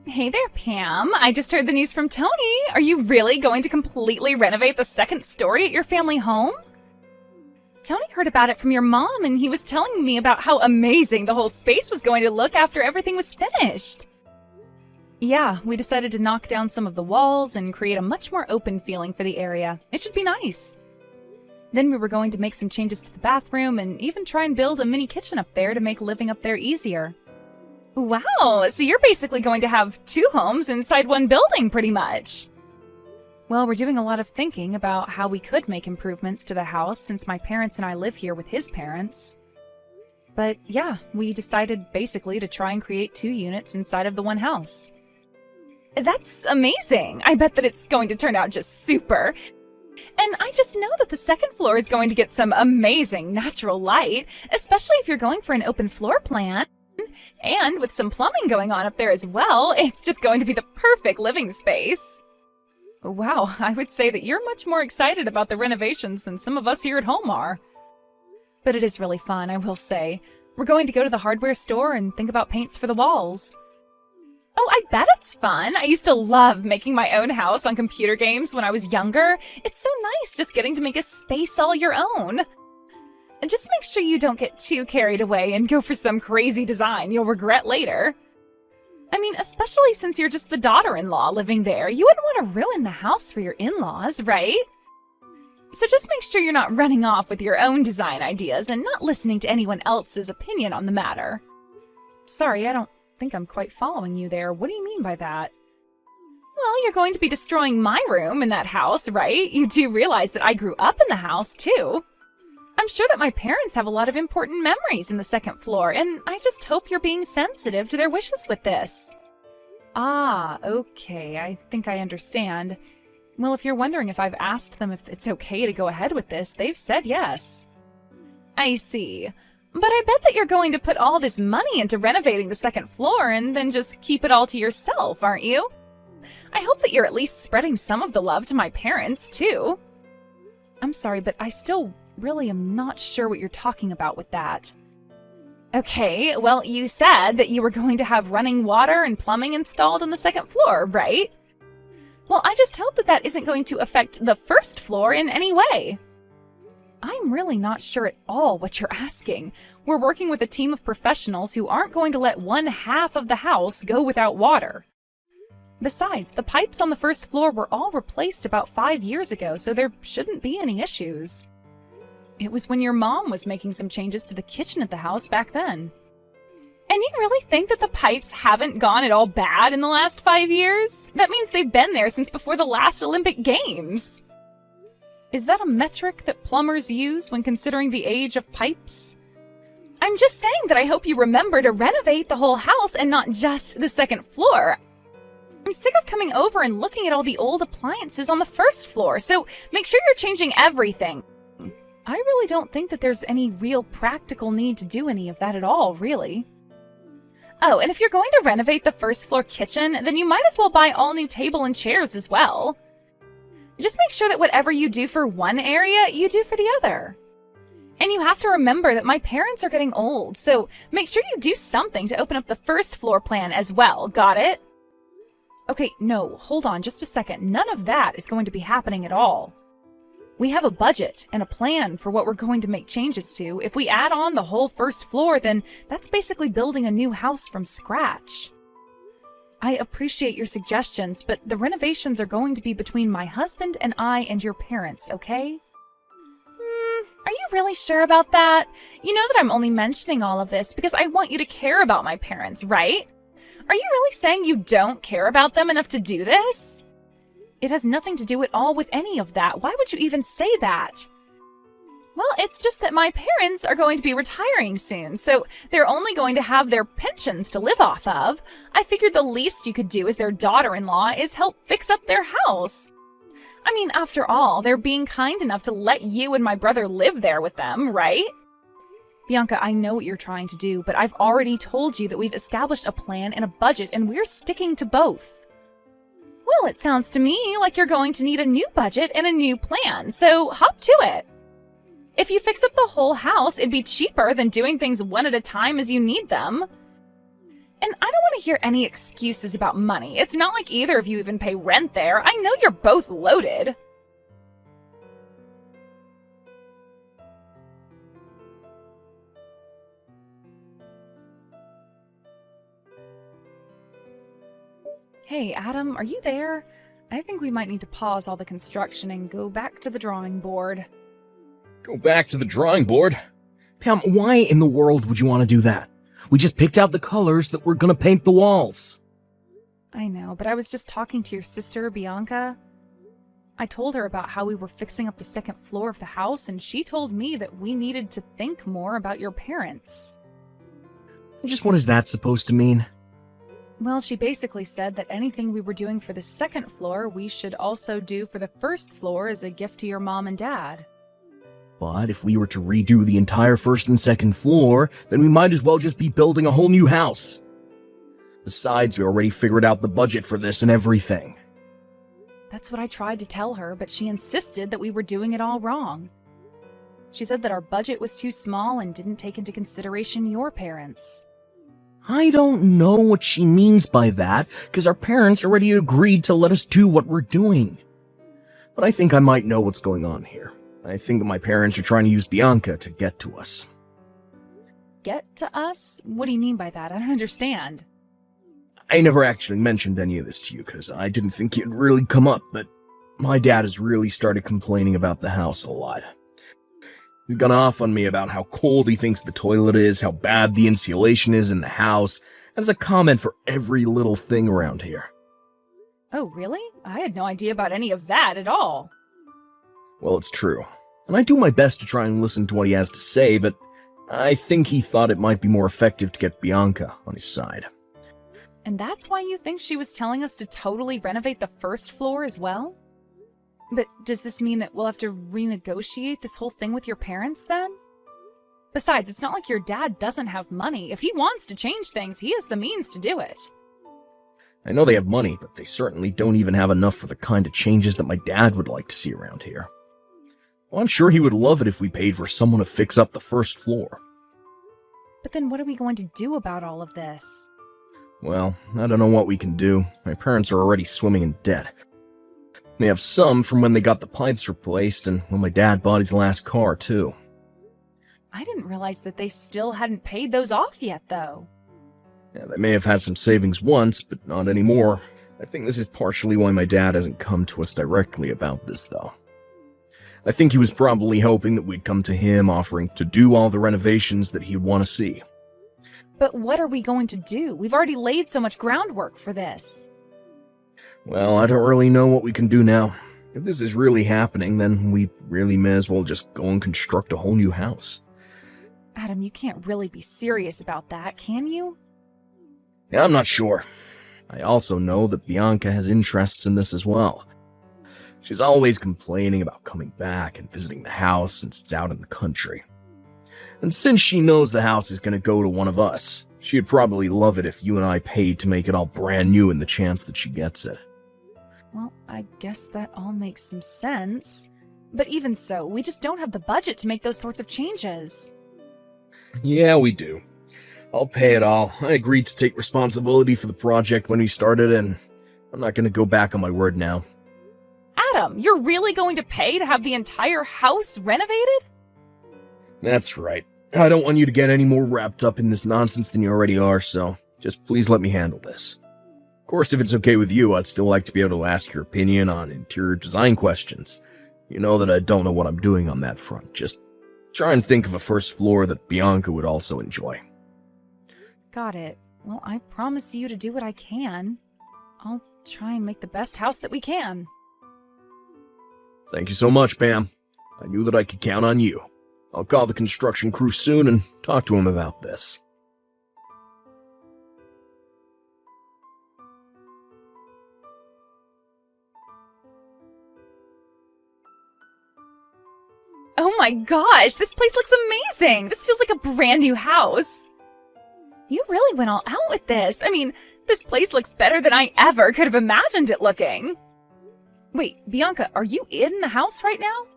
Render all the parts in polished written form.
Hey there, Pam. I just heard the news from Tony. Are you really going to completely renovate the second story at your family home? Tony heard about it from your mom, and he was telling me about how amazing the whole space was going to look after everything was finished. Yeah, we decided to knock down some of the walls and create a much more open feeling for the area. It should be nice. Then we were going to make some changes to the bathroom and even try and build a mini kitchen up there to make living up there easier. Wow, so you're basically going to have two homes inside one building, pretty much. Well, we're doing a lot of thinking about how we could make improvements to the house since my parents and I live here with his parents. But yeah, we decided basically to try and create two units inside of the one house. That's amazing! I bet that it's going to turn out just super. And I just know that the second floor is going to get some amazing natural light, especially if you're going for an open floor plan. And with some plumbing going on up there as well, it's just going to be the perfect living space. Wow, I would say that you're much more excited about the renovations than some of us here at home are. But it is really fun, I will say. We're going to go to the hardware store and think about paints for the walls. Oh, I bet it's fun. I used to love making my own house on computer games when I was younger. It's so nice just getting to make a space all your own. And just make sure you don't get too carried away and go for some crazy design you'll regret later. I mean, especially since you're just the daughter-in-law living there, you wouldn't want to ruin the house for your in-laws, right? So just make sure you're not running off with your own design ideas and not listening to anyone else's opinion on the matter. Sorry, I don't think I'm quite following you there. What do you mean by that? Well, you're going to be destroying my room in that house, right? You do realize that I grew up in the house, too. I'm sure that my parents have a lot of important memories in the second floor, and I just hope you're being sensitive to their wishes with this. Ah, okay, I think I understand. Well, if you're wondering if I've asked them if it's okay to go ahead with this, they've said yes. I see. But I bet that you're going to put all this money into renovating the second floor and then just keep it all to yourself, aren't you? I hope that you're at least spreading some of the love to my parents, too. I'm sorry, but I still really am not sure what you're talking about with that. Okay, well, you said that you were going to have running water and plumbing installed on the second floor, right? Well, I just hope that that isn't going to affect the first floor in any way. I'm really not sure at all what you're asking. We're working with a team of professionals who aren't going to let one half of the house go without water. Besides, the pipes on the first floor were all replaced about 5 years ago, so there shouldn't be any issues. It was when your mom was making some changes to the kitchen at the house back then. And you really think that the pipes haven't gone at all bad in the last 5 years? That means they've been there since before the last Olympic Games. Is that a metric that plumbers use when considering the age of pipes? I'm just saying that I hope you remember to renovate the whole house and not just the second floor. I'm sick of coming over and looking at all the old appliances on the first floor, so make sure you're changing everything. I really don't think that there's any real practical need to do any of that at all, really. Oh, and if you're going to renovate the first floor kitchen, then you might as well buy all new table and chairs as well. Just make sure that whatever you do for one area, you do for the other. And you have to remember that my parents are getting old, so make sure you do something to open up the first floor plan as well, got it? Okay, no, hold on just a second. None of that is going to be happening at all. We have a budget and a plan for what we're going to make changes to. If we add on the whole first floor, then that's basically building a new house from scratch. I appreciate your suggestions, but the renovations are going to be between my husband and I and your parents, okay? Are you really sure about that? You know that I'm only mentioning all of this because I want you to care about my parents, right? Are you really saying you don't care about them enough to do this? It has nothing to do at all with any of that. Why would you even say that? Well, it's just that my parents are going to be retiring soon, so they're only going to have their pensions to live off of. I figured the least you could do as their daughter-in-law is help fix up their house. I mean, after all, they're being kind enough to let you and my brother live there with them, right? Bianca, I know what you're trying to do, but I've already told you that we've established a plan and a budget, and we're sticking to both. Well, it sounds to me like you're going to need a new budget and a new plan, so hop to it. If you fix up the whole house, it'd be cheaper than doing things one at a time as you need them. And I don't want to hear any excuses about money. It's not like either of you even pay rent there. I know you're both loaded. Hey, Adam, are you there? I think we might need to pause all the construction and go back to the drawing board. Go back to the drawing board? Pam, why in the world would you want to do that? We just picked out the colors that we're gonna paint the walls. I know, but I was just talking to your sister, Bianca. I told her about how we were fixing up the second floor of the house, and she told me that we needed to think more about your parents. Just what is that supposed to mean? Well, she basically said that anything we were doing for the second floor, we should also do for the first floor as a gift to your mom and dad. But if we were to redo the entire first and second floor, then we might as well just be building a whole new house. Besides, we already figured out the budget for this and everything. That's what I tried to tell her, but she insisted that we were doing it all wrong. She said that our budget was too small and didn't take into consideration your parents. I don't know what she means by that, because our parents already agreed to let us do what we're doing. But I think I might know what's going on here. I think that my parents are trying to use Bianca to get to us. Get to us? What do you mean by that? I don't understand. I never actually mentioned any of this to you, because I didn't think it'd really come up, but my dad has really started complaining about the house a lot. He's gone off on me about how cold he thinks the toilet is, how bad the insulation is in the house, and has a comment for every little thing around here. Oh, really? I had no idea about any of that at all. Well, it's true. And I do my best to try and listen to what he has to say, but I think he thought it might be more effective to get Bianca on his side. And that's why you think she was telling us to totally renovate the first floor as well? But does this mean that we'll have to renegotiate this whole thing with your parents then? Besides, it's not like your dad doesn't have money. If he wants to change things, he has the means to do it. I know they have money, but they certainly don't even have enough for the kind of changes that my dad would like to see around here. Well, I'm sure he would love it if we paid for someone to fix up the first floor. But then what are we going to do about all of this? Well, I don't know what we can do. My parents are already swimming in debt. They have some from when they got the pipes replaced and when my dad bought his last car, too. I didn't realize that they still hadn't paid those off yet, though. Yeah, they may have had some savings once, but not anymore. I think this is partially why my dad hasn't come to us directly about this, though. I think he was probably hoping that we'd come to him offering to do all the renovations that he'd want to see. But what are we going to do? We've already laid so much groundwork for this. Well, I don't really know what we can do now. If this is really happening, then we really may as well just go and construct a whole new house. Adam, you can't really be serious about that, can you? Yeah, I'm not sure. I also know that Bianca has interests in this as well. She's always complaining about coming back and visiting the house since it's out in the country. And since she knows the house is going to go to one of us, she'd probably love it if you and I paid to make it all brand new in the chance that she gets it. Well, I guess that all makes some sense. But even so, we just don't have the budget to make those sorts of changes. Yeah, we do. I'll pay it all. I agreed to take responsibility for the project when we started, and I'm not going to go back on my word now. Adam, you're really going to pay to have the entire house renovated? That's right. I don't want you to get any more wrapped up in this nonsense than you already are, so just please let me handle this. Of course, if it's okay with you, I'd still like to be able to ask your opinion on interior design questions. You know that I don't know what I'm doing on that front. Just try and think of a first floor that Bianca would also enjoy. Got it. Well, I promise you to do what I can. I'll try and make the best house that we can. Thank you so much, Pam. I knew that I could count on you. I'll call the construction crew soon and talk to him about this. Oh my gosh, this place looks amazing! This feels like a brand new house. You really went all out with this. I mean, this place looks better than I ever could have imagined it looking. Wait, Bianca, are you in the house right now?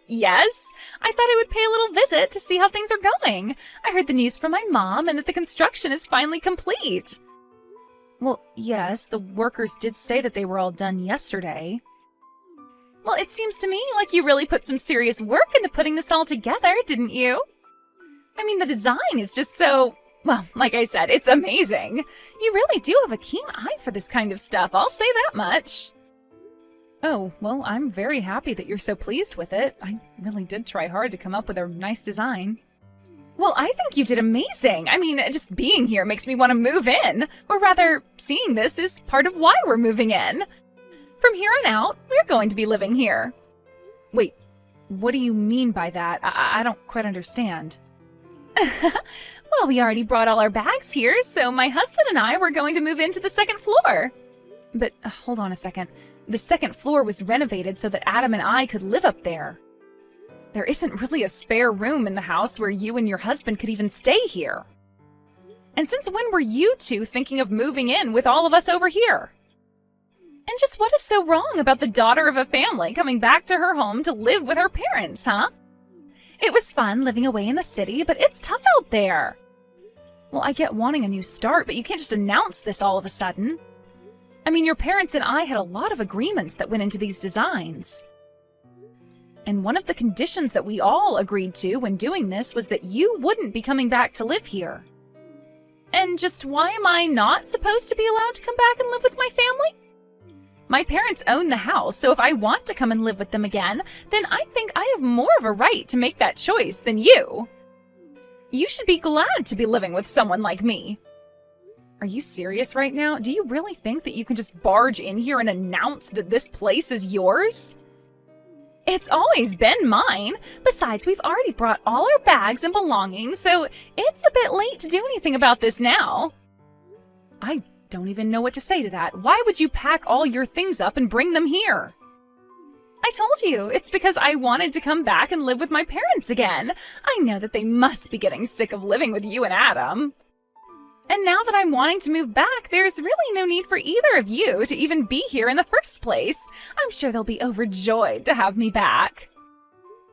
Yes, I thought I would pay a little visit to see how things are going. I heard the news from my mom and that the construction is finally complete. Well, yes, the workers did say that they were all done yesterday. Well, it seems to me like you really put some serious work into putting this all together, didn't you? I mean, the design is just so, well, like I said, it's amazing. You really do have a keen eye for this kind of stuff, I'll say that much. Oh, well, I'm very happy that you're so pleased with it. I really did try hard to come up with a nice design. Well, I think you did amazing. I mean, just being here makes me want to move in. Or rather, seeing this is part of why we're moving in. From here on out, we're going to be living here. Wait, what do you mean by that? I don't quite understand. Well, we already brought all our bags here, so my husband and I were going to move into the second floor. But hold on a second. The second floor was renovated so that Adam and I could live up there. There isn't really a spare room in the house where you and your husband could even stay here. And since when were you two thinking of moving in with all of us over here? And just what is so wrong about the daughter of a family coming back to her home to live with her parents, huh? It was fun living away in the city, but it's tough out there. Well, I get wanting a new start, but you can't just announce this all of a sudden. I mean, your parents and I had a lot of agreements that went into these designs. And one of the conditions that we all agreed to when doing this was that you wouldn't be coming back to live here. And just why am I not supposed to be allowed to come back and live with my family? My parents own the house, so if I want to come and live with them again, then I think I have more of a right to make that choice than you. You should be glad to be living with someone like me. Are you serious right now? Do you really think that you can just barge in here and announce that this place is yours? It's always been mine. Besides, we've already brought all our bags and belongings, so it's a bit late to do anything about this now. I don't even know what to say to that. Why would you pack all your things up and bring them here? I told you, it's because I wanted to come back and live with my parents again. I know that they must be getting sick of living with you and Adam. And now that I'm wanting to move back, there's really no need for either of you to even be here in the first place. I'm sure they'll be overjoyed to have me back.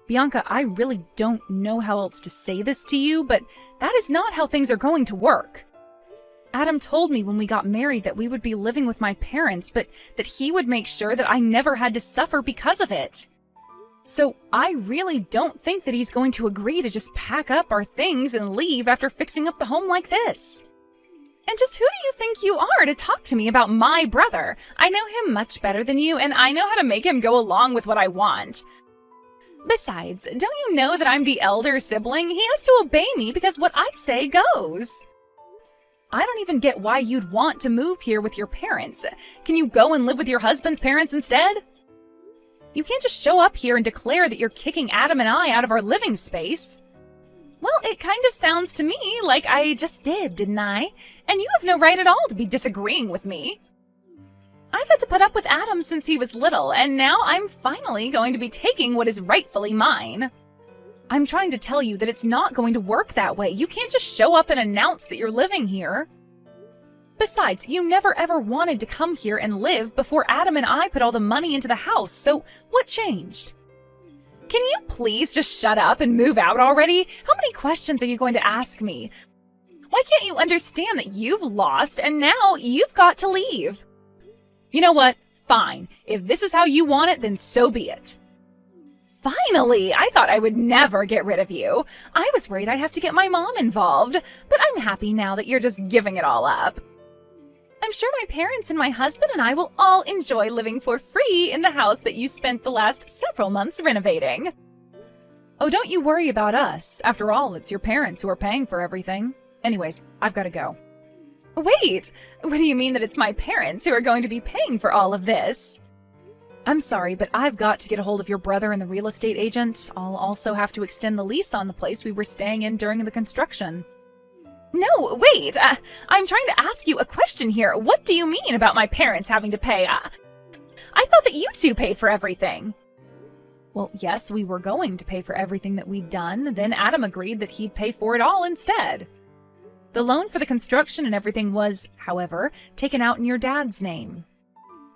Bianca, I really don't know how else to say this to you, but that is not how things are going to work. Adam told me when we got married that we would be living with my parents, but that he would make sure that I never had to suffer because of it. So I really don't think that he's going to agree to just pack up our things and leave after fixing up the home like this. And just who do you think you are to talk to me about my brother? I know him much better than you, and I know how to make him go along with what I want. Besides, don't you know that I'm the elder sibling? He has to obey me because what I say goes. I don't even get why you'd want to move here with your parents. Can you go and live with your husband's parents instead? You can't just show up here and declare that you're kicking Adam and I out of our living space. Well, it kind of sounds to me like I just did, didn't I? And you have no right at all to be disagreeing with me. I've had to put up with Adam since he was little, and now I'm finally going to be taking what is rightfully mine. I'm trying to tell you that it's not going to work that way. You can't just show up and announce that you're living here. Besides, you never ever wanted to come here and live before Adam and I put all the money into the house, so what changed? Can you please just shut up and move out already? How many questions are you going to ask me? Why can't you understand that you've lost and now you've got to leave? You know what? Fine. If this is how you want it, then so be it. Finally! I thought I would never get rid of you. I was worried I'd have to get my mom involved, but I'm happy now that you're just giving it all up. I'm sure my parents and my husband and I will all enjoy living for free in the house that you spent the last several months renovating. Oh, don't you worry about us. After all, it's your parents who are paying for everything. Anyways, I've got to go. Wait! What do you mean that it's my parents who are going to be paying for all of this? I'm sorry, but I've got to get a hold of your brother and the real estate agent. I'll also have to extend the lease on the place we were staying in during the construction. No, wait! I'm trying to ask you a question here. What do you mean about my parents having to pay? I thought that you two paid for everything. Well, yes, we were going to pay for everything that we'd done. Then Adam agreed that he'd pay for it all instead. The loan for the construction and everything was, however, taken out in your dad's name.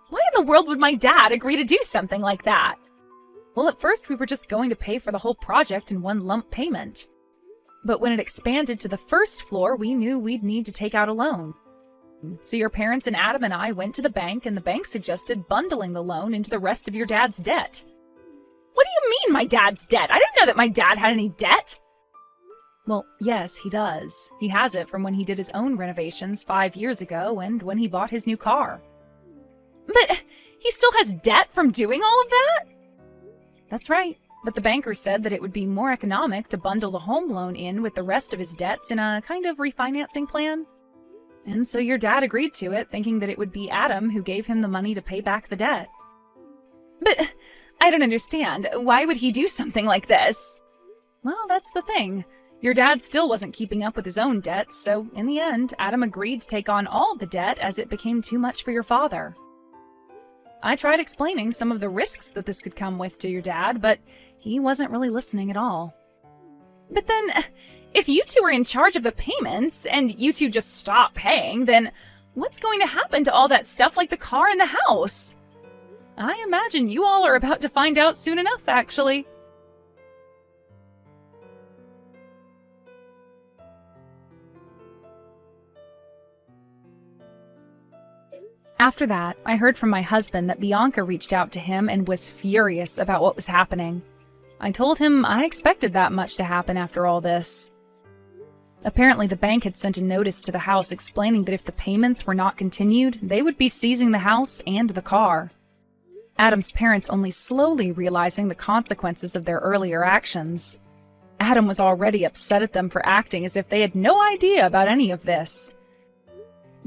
Why in the world would my dad agree to do something like that? Well, at first we were just going to pay for the whole project in one lump payment. But when it expanded to the first floor, we knew we'd need to take out a loan. So your parents and Adam and I went to the bank, and the bank suggested bundling the loan into the rest of your dad's debt. What do you mean, my dad's debt? I didn't know that my dad had any debt. Well, yes, he does. He has it from when he did his own renovations 5 years ago and when he bought his new car. But he still has debt from doing all of that? That's right. But the banker said that it would be more economic to bundle the home loan in with the rest of his debts in a kind of refinancing plan. And so your dad agreed to it, thinking that it would be Adam who gave him the money to pay back the debt. But I don't understand. Why would he do something like this? Well, that's the thing. Your dad still wasn't keeping up with his own debts, so in the end, Adam agreed to take on all the debt as it became too much for your father. I tried explaining some of the risks that this could come with to your dad, but he wasn't really listening at all. But then, if you two are in charge of the payments, and you two just stop paying, then what's going to happen to all that stuff like the car and the house? I imagine you all are about to find out soon enough, actually. After that, I heard from my husband that Bianca reached out to him and was furious about what was happening. I told him I expected that much to happen after all this. Apparently, the bank had sent a notice to the house explaining that if the payments were not continued, they would be seizing the house and the car. Adam's parents only slowly realizing the consequences of their earlier actions. Adam was already upset at them for acting as if they had no idea about any of this.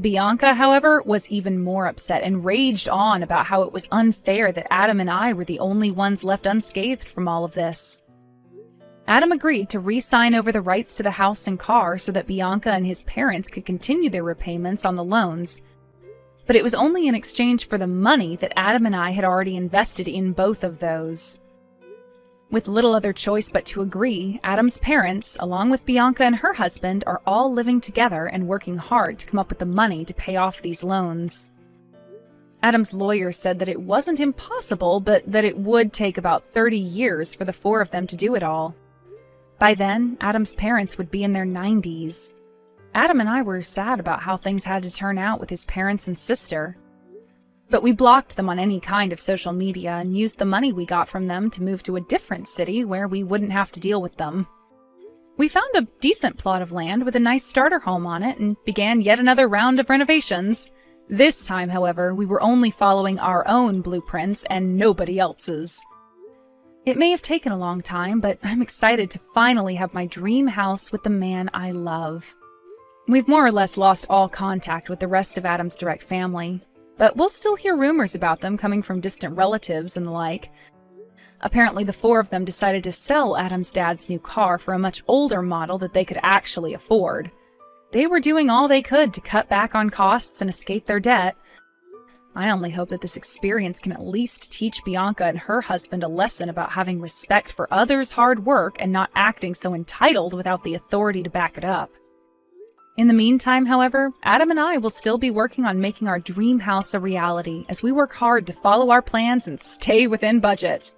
Bianca, however, was even more upset and raged on about how it was unfair that Adam and I were the only ones left unscathed from all of this. Adam agreed to re-sign over the rights to the house and car so that Bianca and his parents could continue their repayments on the loans, but it was only in exchange for the money that Adam and I had already invested in both of those. With little other choice but to agree, Adam's parents, along with Bianca and her husband, are all living together and working hard to come up with the money to pay off these loans. Adam's lawyer said that it wasn't impossible, but that it would take about 30 years for the four of them to do it all. By then, Adam's parents would be in their 90s. Adam and I were sad about how things had to turn out with his parents and sister. But we blocked them on any kind of social media and used the money we got from them to move to a different city where we wouldn't have to deal with them. We found a decent plot of land with a nice starter home on it and began yet another round of renovations. This time, however, we were only following our own blueprints and nobody else's. It may have taken a long time, but I'm excited to finally have my dream house with the man I love. We've more or less lost all contact with the rest of Adam's direct family, but we'll still hear rumors about them coming from distant relatives and the like. Apparently, the four of them decided to sell Adam's dad's new car for a much older model that they could actually afford. They were doing all they could to cut back on costs and escape their debt. I only hope that this experience can at least teach Bianca and her husband a lesson about having respect for others' hard work and not acting so entitled without the authority to back it up. In the meantime, however, Adam and I will still be working on making our dream house a reality as we work hard to follow our plans and stay within budget.